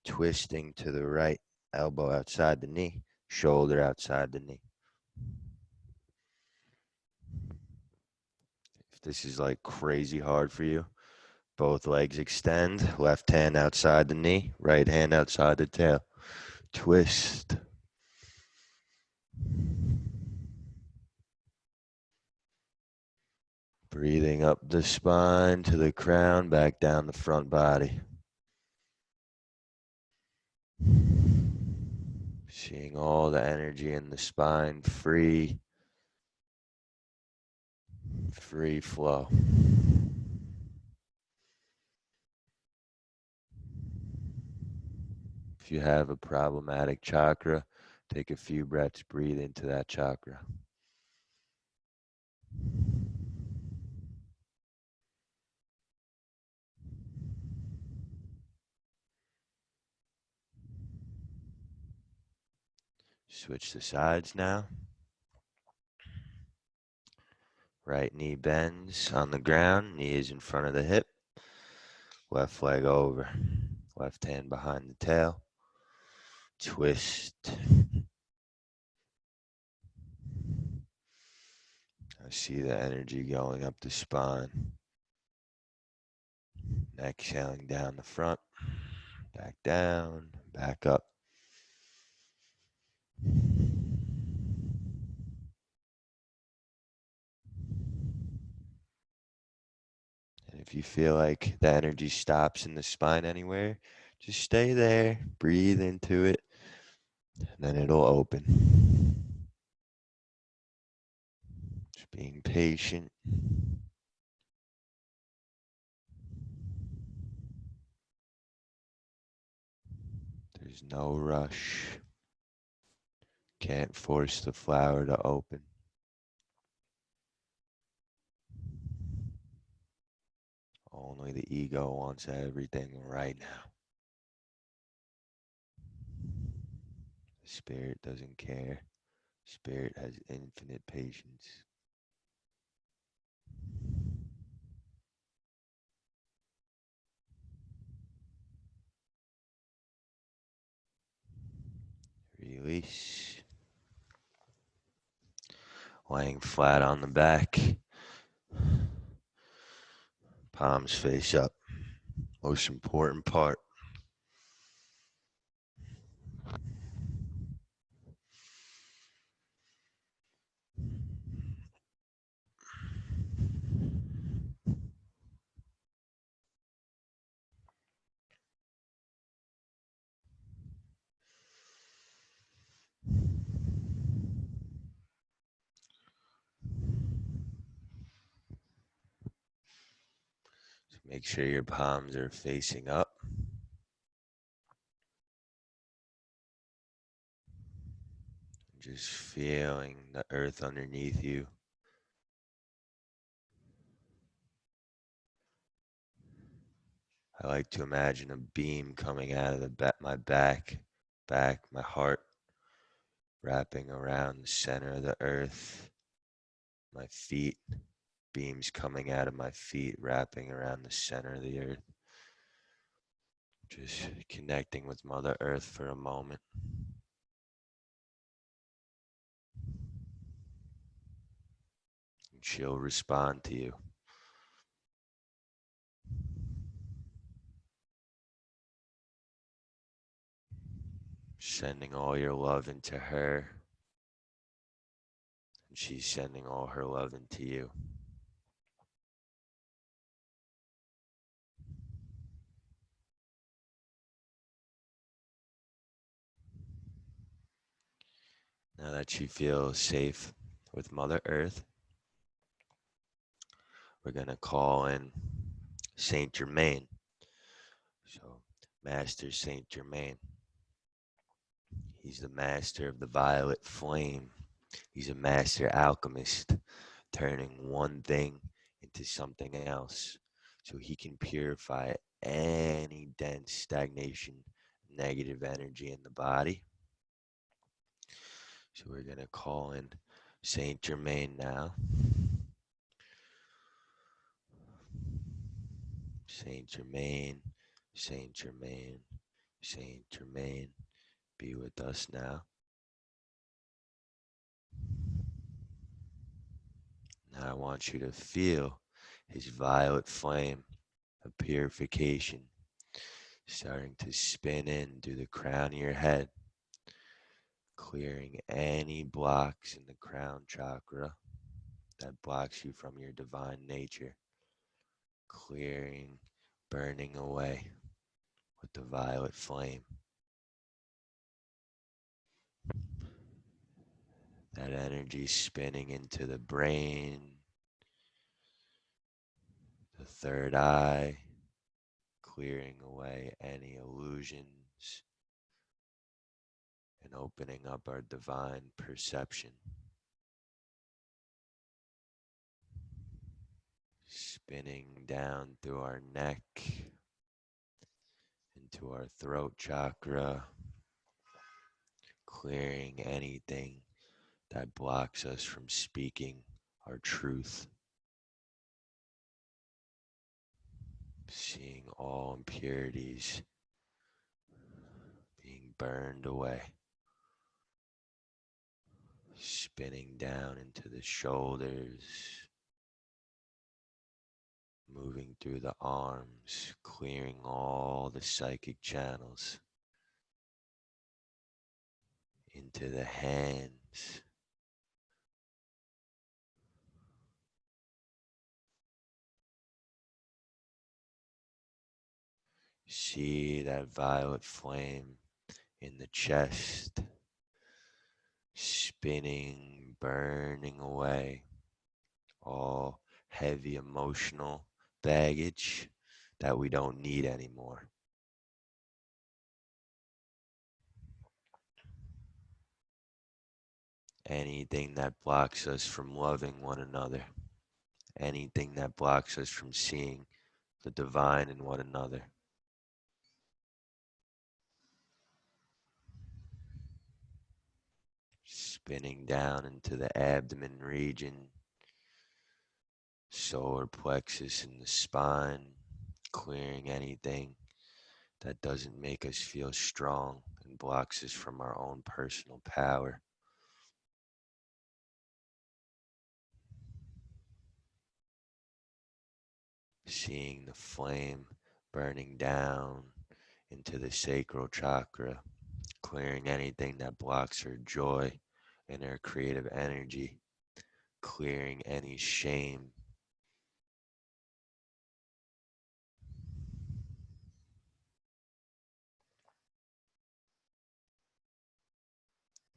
Twisting to the right. Elbow outside the knee. Shoulder outside the knee. If this is like crazy hard for you, both legs extend. Left hand outside the knee. Right hand outside the tail. Twist. Breathing up the spine to the crown, back down the front body. Seeing all the energy in the spine free flow. you have a problematic chakra, take a few breaths, breathe into that chakra. Switch the sides now. Right knee bends on the ground, knee is in front of the hip, left leg over, left hand behind the tail. Twist. I see the energy going up the spine. Exhaling down the front, back down, back up. And if you feel like the energy stops in the spine anywhere, just stay there, breathe into it, and then it'll open. Just being patient. There's no rush. Can't force the flower to open. Only the ego wants everything right now. The spirit doesn't care. Spirit has infinite patience. Release. Laying flat on the back. Palms face up. Most important part. So make sure your palms are facing up. Just feeling the earth underneath you. I like to imagine a beam coming out of my back, my heart, wrapping around the center of the earth, my feet, beams coming out of my feet, wrapping around the center of the earth. Just connecting with Mother Earth for a moment. And she'll respond to you. Sending all your love into her, and she's sending all her love into you. Now that you feel safe with Mother Earth, we're going to call in Saint Germain. So, Master Saint Germain. He's the master of the violet flame. He's a master alchemist, turning one thing into something else. So he can purify any dense stagnation, negative energy in the body. So we're going to call in Saint Germain now. Saint Germain, Saint Germain, Saint Germain, be with us now. Now I want you to feel his violet flame of purification starting to spin in through the crown of your head, clearing any blocks in the crown chakra that blocks you from your divine nature, clearing, burning away with the violet flame. That energy spinning into the brain, the third eye, clearing away any illusions, and opening up our divine perception, spinning down through our neck into our throat chakra, clearing anything that blocks us from speaking our truth, seeing all impurities being burned away, spinning down into the shoulders, moving through the arms, clearing all the psychic channels into the hands, see that violet flame in the chest, spinning, burning away all heavy emotional baggage that we don't need anymore. Anything that blocks us from loving one another, anything that blocks us from seeing the divine in one another. Spinning down into the abdomen region, solar plexus in the spine, clearing anything that doesn't make us feel strong and blocks us from our own personal power. Seeing the flame burning down into the sacral chakra, clearing anything that blocks her joy and her creative energy, clearing any shame,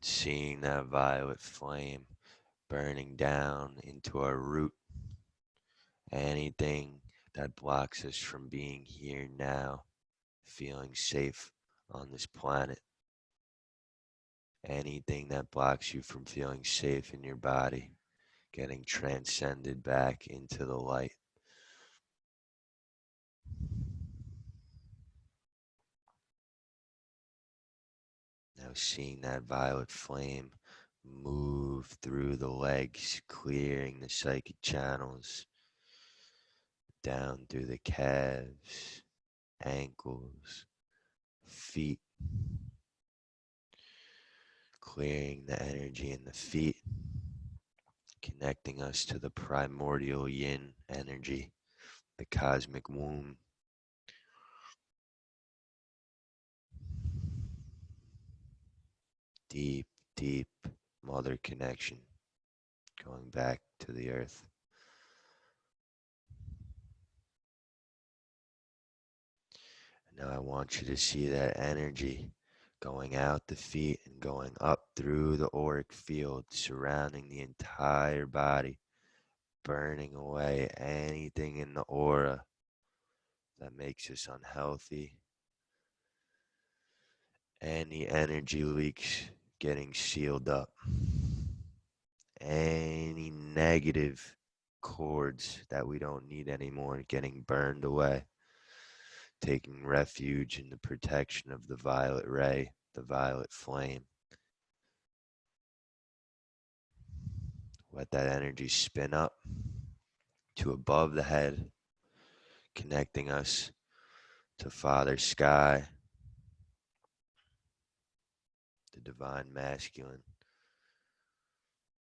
seeing that violet flame burning down into our root, anything that blocks us from being here now, feeling safe on this planet, anything that blocks you from feeling safe in your body, getting transcended back into the light. Now seeing that violet flame move through the legs, clearing the psychic channels, down through the calves, ankles, feet, clearing the energy in the feet, connecting us to the primordial yin energy, the cosmic womb. Deep, deep mother connection, going back to the earth. Now I want you to see that energy going out the feet and going up through the auric field, surrounding the entire body, burning away anything in the aura that makes us unhealthy, any energy leaks getting sealed up, any negative cords that we don't need anymore getting burned away, taking refuge in the protection of the violet ray, the violet flame. Let that energy spin up to above the head, connecting us to Father Sky, the divine masculine,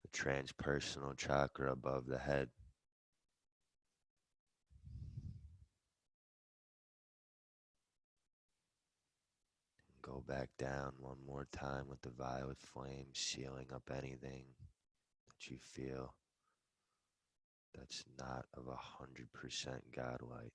the transpersonal chakra above the head. Go back down one more time with the violet flame, sealing up anything that you feel that's not of 100% godlike.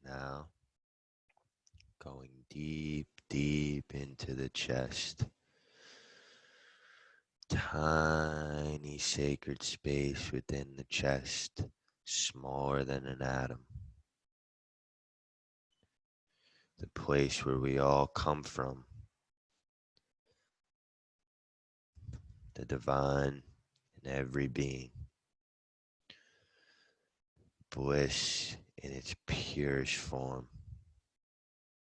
Now, going deep, deep into the chest. Tiny sacred space within the chest, smaller than an atom. The place where we all come from. The divine in every being. Bliss in its purest form.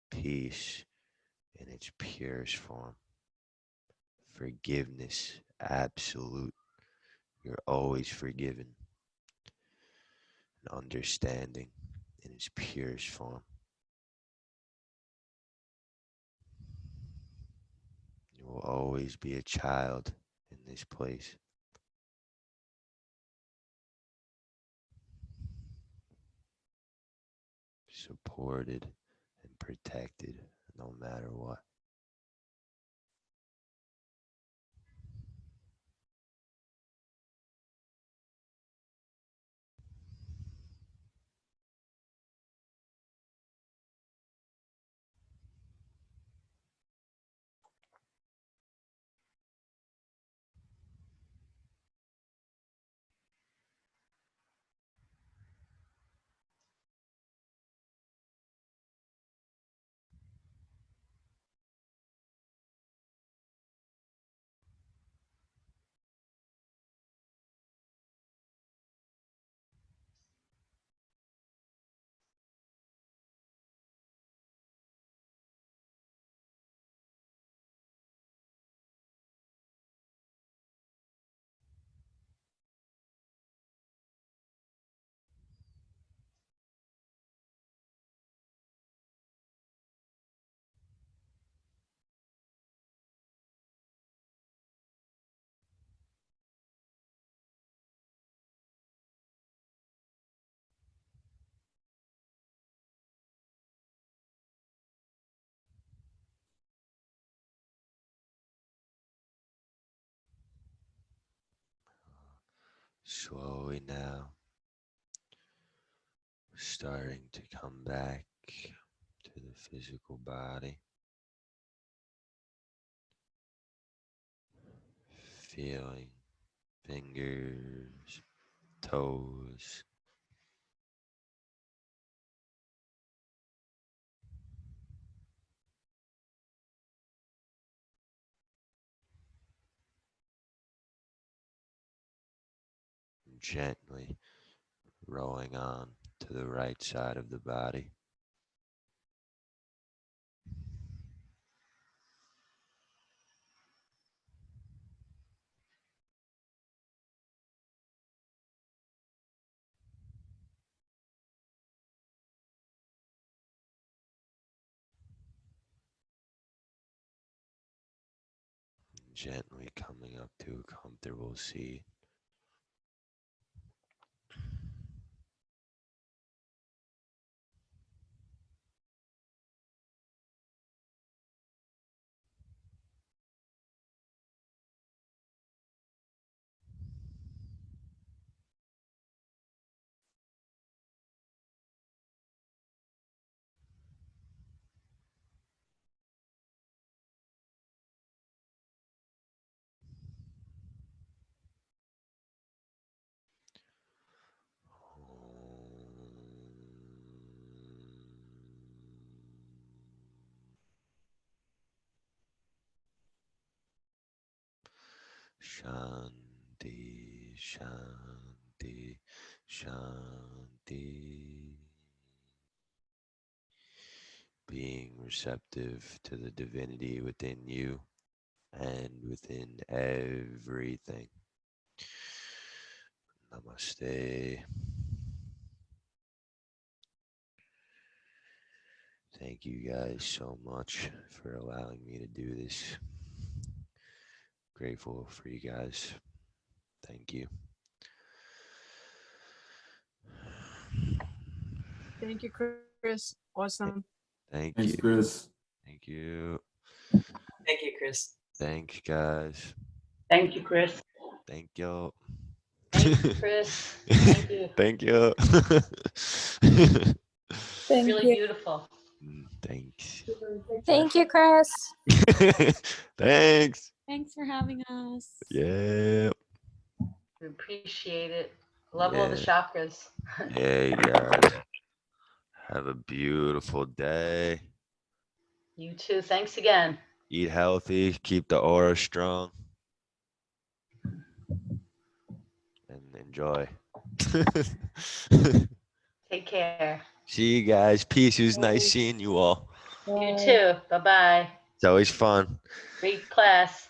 Peace in its purest form. Forgiveness, absolute. You're always forgiven. And understanding in its purest form. You will always be a child in this place. Supported and protected no matter what. Slowly now, starting to come back to the physical body. Feeling fingers, toes, gently rolling on to the right side of the body. Gently coming up to a comfortable seat. Shanti, Shanti, Shanti. Being receptive to the divinity within you and within everything. Namaste. Thank you guys so much for allowing me to do this. Grateful for you guys. Thank you. Thank you, Kris. Awesome. Thank Thanks, you. Kris. Thank you. Thank you, Kris. Thanks, guys. Thank you, Kris. Thank you. Thank you, Kris. Thank you. Thank you. Thank really you. beautiful. Thanks. Thank you, Chris. Thanks. Thanks for having us. Yeah. We appreciate it. Level of the Yeah. chakras. Yeah, you guys. Have a beautiful day. You too. Thanks again. Eat healthy. Keep the aura strong. And enjoy. Take care. See you guys. Peace. It was nice seeing you all. You too. Bye-bye. It's always fun. Great class.